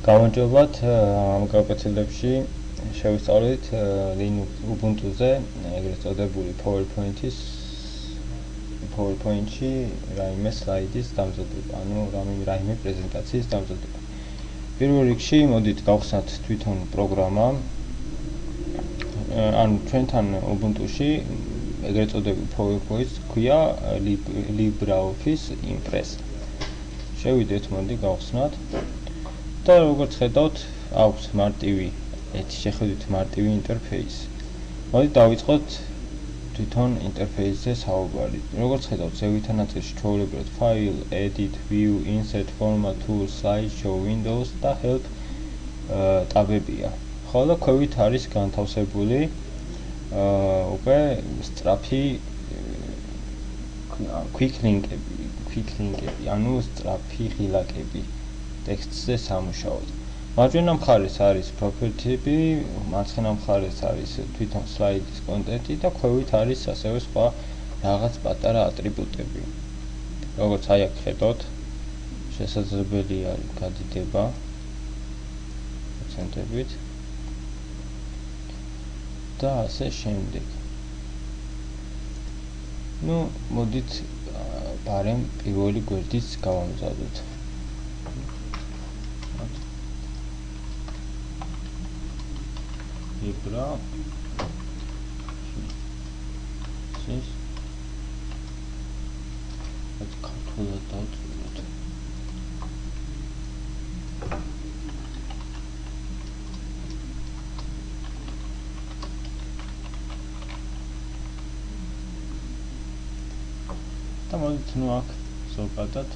გამარჯობათ, ამ გაკვეთილებში შევისწავლით Linux Ubuntu-ზე, ეგრეთ წოდებული PowerPoint-ში რაიმე სლაიდის დამზადება, ანუ რაიმე პრეზენტაციის დამზადება. პირველ რიგში მოდით გავხსნათ თვითონ პროგრამა, ანუ ჩვენთან Ubuntu-ში ეგრეთ წოდებული PowerPoint-ს ქვია LibreOffice Impress. შევიდეთ, მოდი გავხსნათ. და როგორც ხედავთ, აქვს მარტივი ინტერფეისი. მოდით დავიწყოთ თვითონ ინტერფეისზე საუბარი. როგორც ხედავთ, ზევითა ნაწილში ჩვეულებრივად File, Edit, View, Insert, Format, Tools, Slideshow, Windows და Help ტაბებია. ხოლო ქვევით არის განთავსებული უკვე სწრაფი quick link-ები, ანუ სწრაფი ღილაკები ტექსტზე სამუშაოდ. მარჯვენა მხარეს არის property-ები, მარცხენა მხარეს არის თვითონ სლაიდის კონტენტი და ქვევით არის ასევე სხვა რაღაც პატარა ატრიბუტები. როგორც აი აქ ხედავთ, შესაძლებელი არის გადიდება პროცენტებით და ასე შემდეგ. მოდით ბარემ პირველი გვერდიც გავამზადოთ. LibreOffice ქართულად დავწეროთ. და მოდით აქ ზოგადად